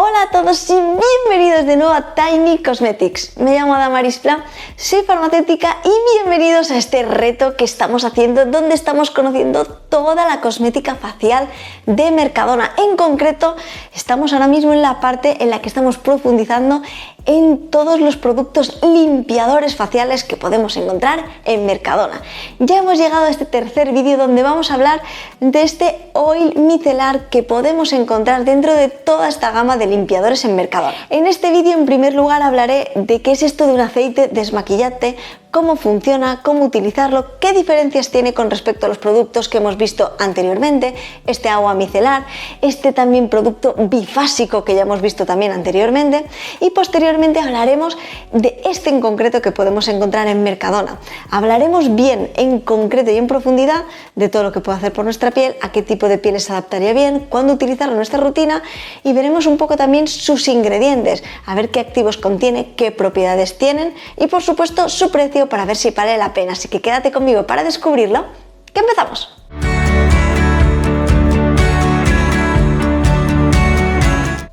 Hola a todos y bienvenidos de nuevo a Tiny Cosmetics. Me llamo Damaris Pla, soy farmacéutica y bienvenidos a este reto que estamos haciendo donde estamos conociendo toda la cosmética facial de Mercadona. En concreto, estamos ahora mismo en la parte en la que estamos profundizando en todos los productos limpiadores faciales que podemos encontrar en Mercadona. Ya hemos llegado a este tercer vídeo donde vamos a hablar de este oil micelar que podemos encontrar dentro de toda esta gama de limpiadores en Mercadona. En este vídeo, en primer lugar, hablaré de qué es esto de un aceite desmaquillante, cómo funciona, cómo utilizarlo, qué diferencias tiene con respecto a los productos que hemos visto anteriormente, este agua micelar, este también producto bifásico que ya hemos visto también anteriormente, y posteriormente hablaremos de este en concreto que podemos encontrar en Mercadona. Hablaremos bien, en concreto y en profundidad de todo lo que puede hacer por nuestra piel, a qué tipo de pieles se adaptaría bien, cuándo utilizarlo en nuestra rutina, y veremos un poco también sus ingredientes, a ver qué activos contiene, qué propiedades tienen y por supuesto su precio para ver si vale la pena. Así que quédate conmigo para descubrirlo. ¡Que empezamos!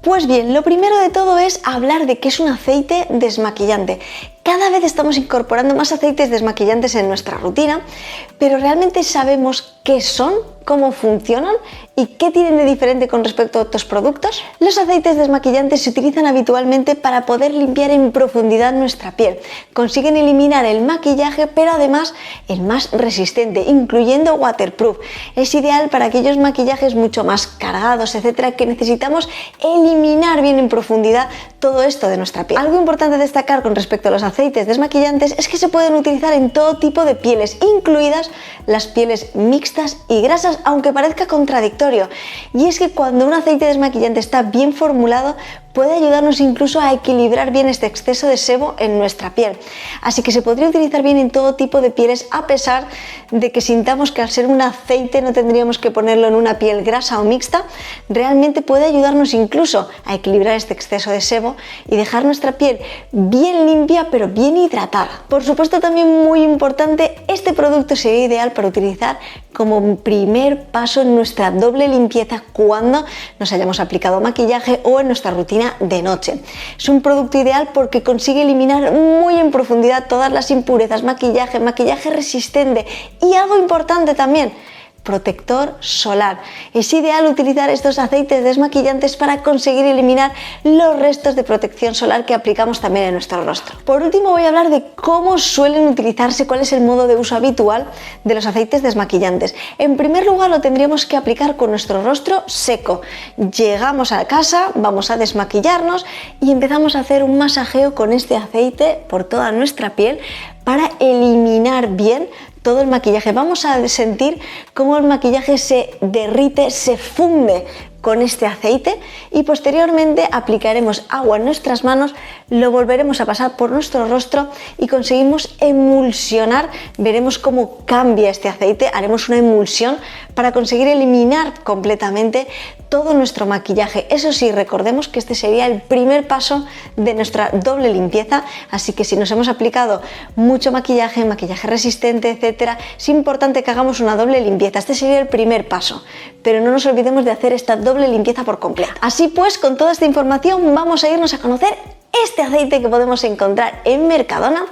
Pues bien, lo primero de todo es hablar de qué es un aceite desmaquillante. Cada vez estamos incorporando más aceites desmaquillantes en nuestra rutina, pero ¿realmente sabemos qué son, cómo funcionan y qué tienen de diferente con respecto a otros productos? Los aceites desmaquillantes se utilizan habitualmente para poder limpiar en profundidad nuestra piel. Consiguen eliminar el maquillaje, pero además el más resistente, incluyendo waterproof. Es ideal para aquellos maquillajes mucho más cargados, etcétera, que necesitamos eliminar bien en profundidad todo esto de nuestra piel. Algo importante a destacar con respecto a los aceites desmaquillantes es que se pueden utilizar en todo tipo de pieles, incluidas las pieles mixtas y grasas, aunque parezca contradictorio. Y es que cuando un aceite desmaquillante está bien formulado, puede ayudarnos incluso a equilibrar bien este exceso de sebo en nuestra piel. Así que se podría utilizar bien en todo tipo de pieles, a pesar de que sintamos que al ser un aceite no tendríamos que ponerlo en una piel grasa o mixta. Realmente puede ayudarnos incluso a equilibrar este exceso de sebo y dejar nuestra piel bien limpia pero bien hidratada. Por supuesto, también muy importante, este producto sería ideal para utilizar como primer paso en nuestra doble limpieza cuando nos hayamos aplicado maquillaje o en nuestra rutina de noche. Es un producto ideal porque consigue eliminar muy en profundidad todas las impurezas, maquillaje resistente y algo importante también, protector solar. Es ideal utilizar estos aceites desmaquillantes para conseguir eliminar los restos de protección solar que aplicamos también en nuestro rostro. Por último, voy a hablar de cómo suelen utilizarse, cuál es el modo de uso habitual de los aceites desmaquillantes. En primer lugar, lo tendríamos que aplicar con nuestro rostro seco. Llegamos a casa, vamos a desmaquillarnos y empezamos a hacer un masajeo con este aceite por toda nuestra piel para eliminar bien todo el maquillaje. Vamos a sentir cómo el maquillaje se derrite, se funde con este aceite y posteriormente aplicaremos agua en nuestras manos, lo volveremos a pasar por nuestro rostro y conseguimos emulsionar. Veremos cómo cambia este aceite, haremos una emulsión para conseguir eliminar completamente todo nuestro maquillaje. Eso sí, recordemos que este sería el primer paso de nuestra doble limpieza, así que si nos hemos aplicado mucho maquillaje resistente, etcétera, es importante que hagamos una doble limpieza. Este sería el primer paso, pero no nos olvidemos de hacer esta doble limpieza por completo. Así pues, con toda esta información vamos a irnos a conocer este aceite que podemos encontrar en Mercadona.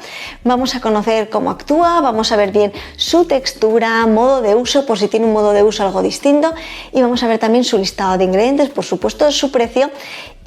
Vamos a conocer cómo actúa, vamos a ver bien su textura, modo de uso, por si tiene un modo de uso algo distinto, y vamos a ver también su listado de ingredientes, por supuesto su precio,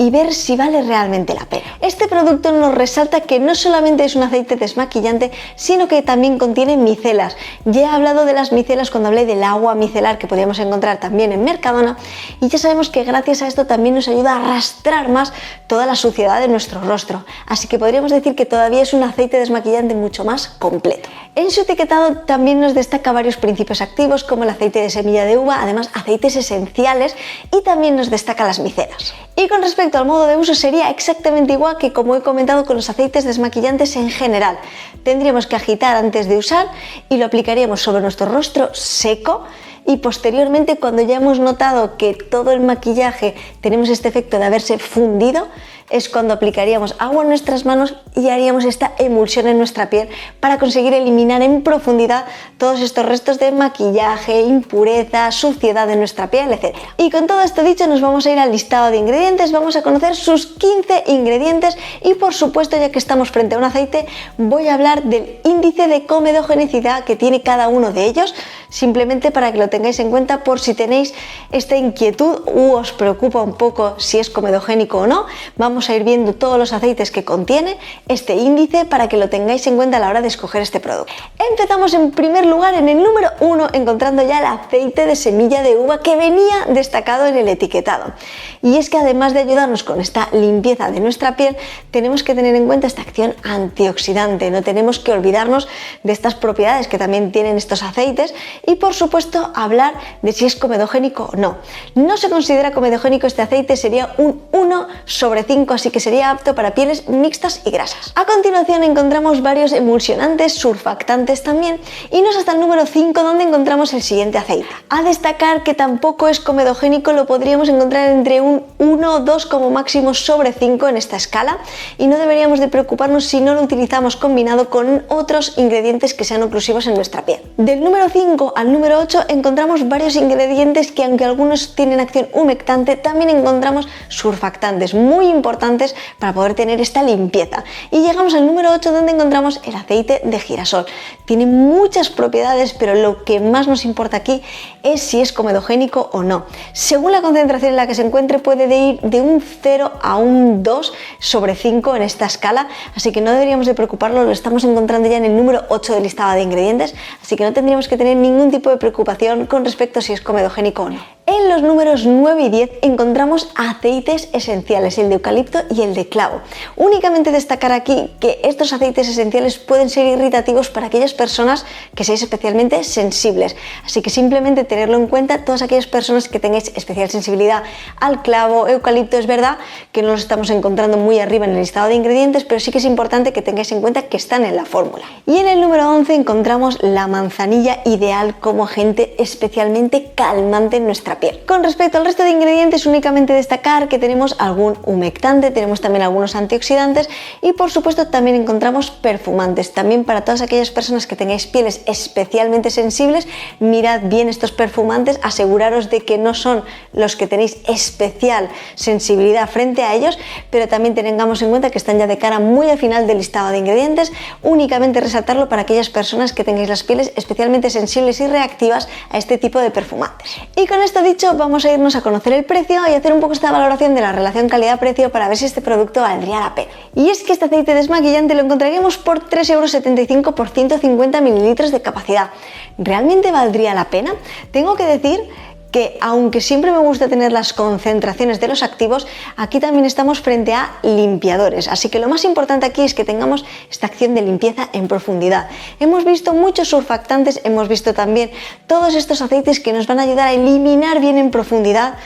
y ver si vale realmente la pena. Este producto nos resalta que no solamente es un aceite desmaquillante, sino que también contiene micelas. Ya he hablado de las micelas cuando hablé del agua micelar que podíamos encontrar también en Mercadona, y ya sabemos que gracias a esto también nos ayuda a arrastrar más toda la suciedad de nuestro rostro. Así que podríamos decir que todavía es un aceite desmaquillante mucho más completo. En su etiquetado también nos destaca varios principios activos como el aceite de semilla de uva, además aceites esenciales, y también nos destaca las micelas. Y con respecto al modo de uso sería exactamente igual que como he comentado con los aceites desmaquillantes en general. Tendríamos que agitar antes de usar y lo aplicaríamos sobre nuestro rostro seco, y posteriormente, cuando ya hemos notado que todo el maquillaje tenemos este efecto de haberse fundido, es cuando aplicaríamos agua en nuestras manos y haríamos esta emulsión en nuestra piel para conseguir eliminar en profundidad todos estos restos de maquillaje, impureza, suciedad de nuestra piel, etc. Y con todo esto dicho, nos vamos a ir al listado de ingredientes, vamos a conocer sus 15 ingredientes y, por supuesto, ya que estamos frente a un aceite, voy a hablar del índice de comedogenicidad que tiene cada uno de ellos, simplemente para que lo tengáis en cuenta por si tenéis esta inquietud u os preocupa un poco si es comedogénico o no. Vamos a ir viendo todos los aceites que contiene este índice para que lo tengáis en cuenta a la hora de escoger este producto. Empezamos en primer lugar en el número 1, encontrando ya el aceite de semilla de uva que venía destacado en el etiquetado. Y es que además de ayudarnos con esta limpieza de nuestra piel, tenemos que tener en cuenta esta acción antioxidante. No tenemos que olvidarnos de estas propiedades que también tienen estos aceites y, por supuesto, hablar de si es comedogénico o no. No se considera comedogénico este aceite, sería un 1/5, así que sería apto para pieles mixtas y grasas. A continuación encontramos varios emulsionantes, surfactantes también, y nos hasta el número 5 donde encontramos el siguiente aceite. A destacar que tampoco es comedogénico, lo podríamos encontrar entre un 1 o 2 como máximo sobre 5 en esta escala, y no deberíamos de preocuparnos si no lo utilizamos combinado con otros ingredientes que sean oclusivos en nuestra piel. Del número 5 al número 8 encontramos varios ingredientes que, aunque algunos tienen acción humectante, también encontramos surfactantes muy importantes para poder tener esta limpieza. Y llegamos al número 8 donde encontramos el aceite de girasol. Tiene muchas propiedades, pero lo que más nos importa aquí es si es comedogénico o no. Según la concentración en la que se encuentre, puede ir de un 0 a un 2 sobre 5 en esta escala, así que no deberíamos de preocuparlo, lo estamos encontrando ya en el número 8 del listado de ingredientes, así que no tendríamos que tener ningún tipo de preocupación con respecto a si es comedogénico o no. En los números 9 y 10 encontramos aceites esenciales, el de eucalipto y el de clavo. Únicamente destacar aquí que estos aceites esenciales pueden ser irritativos para aquellas personas que seáis especialmente sensibles, así que simplemente tenerlo en cuenta todas aquellas personas que tengáis especial sensibilidad al clavo, eucalipto. Es verdad que no los estamos encontrando muy arriba en el listado de ingredientes, pero sí que es importante que tengáis en cuenta que están en la fórmula. Y en el número 11 encontramos la manzanilla, ideal como agente especialmente calmante en nuestra piel. Con respecto al resto de ingredientes, únicamente destacar que tenemos algún humectante, tenemos también algunos antioxidantes y, por supuesto, también encontramos perfumantes. También para todas aquellas personas que tengáis pieles especialmente sensibles, mirad bien estos perfumantes, aseguraros de que no son los que tenéis especial sensibilidad frente a ellos, pero también tengamos en cuenta que están ya de cara muy al final del listado de ingredientes. Únicamente resaltarlo para aquellas personas que tengáis las pieles especialmente sensibles y reactivas a este tipo de perfumantes. Y con esto dicho, vamos a irnos a conocer el precio y hacer un poco esta valoración de la relación calidad-precio para ver si este producto valdría la pena. Y es que este aceite desmaquillante lo encontraríamos por 3,75 € por 150 ml de capacidad. ¿Realmente valdría la pena? Tengo que decir que, aunque siempre me gusta tener las concentraciones de los activos, aquí también estamos frente a limpiadores, así que lo más importante aquí es que tengamos esta acción de limpieza en profundidad. Hemos visto muchos surfactantes, hemos visto también todos estos aceites que nos van a ayudar a eliminar bien en profundidad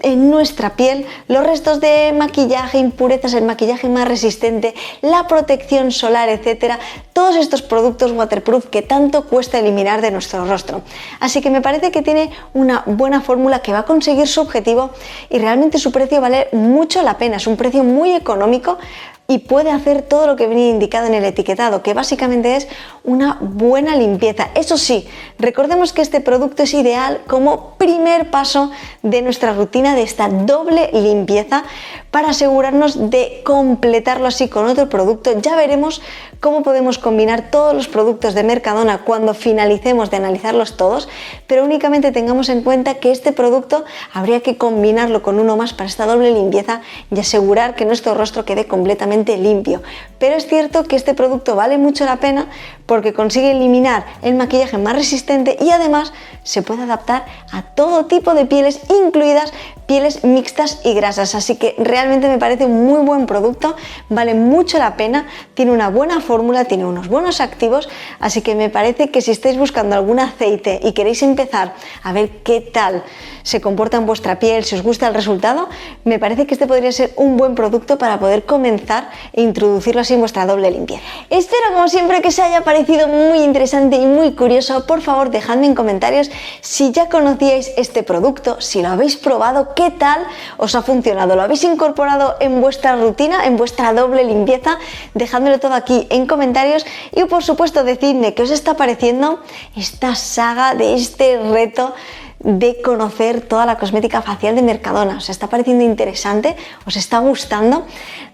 en nuestra piel los restos de maquillaje, impurezas, el maquillaje más resistente, la protección solar, etcétera, todos estos productos waterproof que tanto cuesta eliminar de nuestro rostro. Así que me parece que tiene una buena fórmula que va a conseguir su objetivo y realmente su precio vale mucho la pena. Es un precio muy económico y puede hacer todo lo que venía indicado en el etiquetado, que básicamente es una buena limpieza. Eso sí, recordemos que este producto es ideal como primer paso de nuestra rutina de esta doble limpieza para asegurarnos de completarlo así con otro producto. Ya veremos cómo podemos combinar todos los productos de Mercadona cuando finalicemos de analizarlos todos, pero únicamente tengamos en cuenta que este producto habría que combinarlo con uno más para esta doble limpieza y asegurar que nuestro rostro quede completamente limpio. Pero es cierto que este producto vale mucho la pena porque consigue eliminar el maquillaje más resistente y además se puede adaptar a todo tipo de pieles, incluidas pieles mixtas y grasas, así que realmente me parece un muy buen producto, vale mucho la pena, tiene una buena fórmula, tiene unos buenos activos, así que me parece que si estáis buscando algún aceite y queréis empezar a ver qué tal se comporta en vuestra piel, si os gusta el resultado, me parece que este podría ser un buen producto para poder comenzar e introducirlo así en vuestra doble limpieza. Espero, como siempre, que os haya parecido muy interesante y muy curioso. Por favor, dejadme en comentarios si ya conocíais este producto, si lo habéis probado, qué ¿Qué tal os ha funcionado? ¿Lo habéis incorporado en vuestra rutina, en vuestra doble limpieza? Dejándolo todo aquí en comentarios y por supuesto decidme qué os está pareciendo esta saga de este reto de conocer toda la cosmética facial de Mercadona. ¿Os está pareciendo interesante? ¿Os está gustando?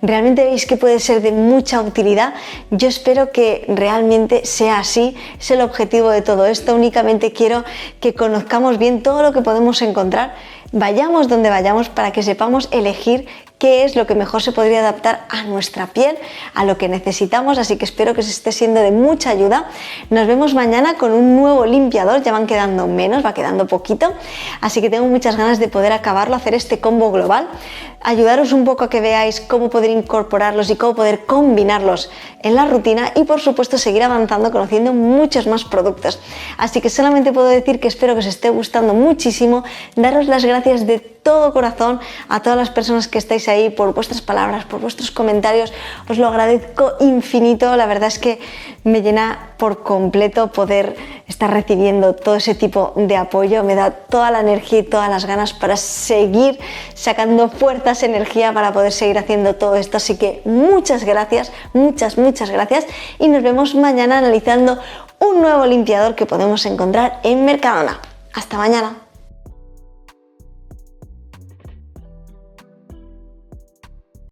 ¿Realmente veis que puede ser de mucha utilidad? Yo espero que realmente sea así. Es el objetivo de todo esto. Únicamente quiero que conozcamos bien todo lo que podemos encontrar, vayamos donde vayamos, para que sepamos elegir qué es lo que mejor se podría adaptar a nuestra piel, a lo que necesitamos, así que espero que os esté siendo de mucha ayuda. Nos vemos mañana con un nuevo limpiador, ya van quedando menos, va quedando poquito, así que tengo muchas ganas de poder acabarlo, hacer este combo global, ayudaros un poco a que veáis cómo poder incorporarlos y cómo poder combinarlos en la rutina y por supuesto seguir avanzando conociendo muchos más productos. Así que solamente puedo decir que espero que os esté gustando muchísimo, daros las gracias de todo corazón a todas las personas que estáis ahí por vuestras palabras, por vuestros comentarios, os lo agradezco infinito, la verdad es que me llena por completo poder estar recibiendo todo ese tipo de apoyo, me da toda la energía y todas las ganas para seguir sacando fuerzas, energía para poder seguir haciendo todo esto, así que muchas gracias, muchas gracias y nos vemos mañana analizando un nuevo limpiador que podemos encontrar en Mercadona. Hasta mañana.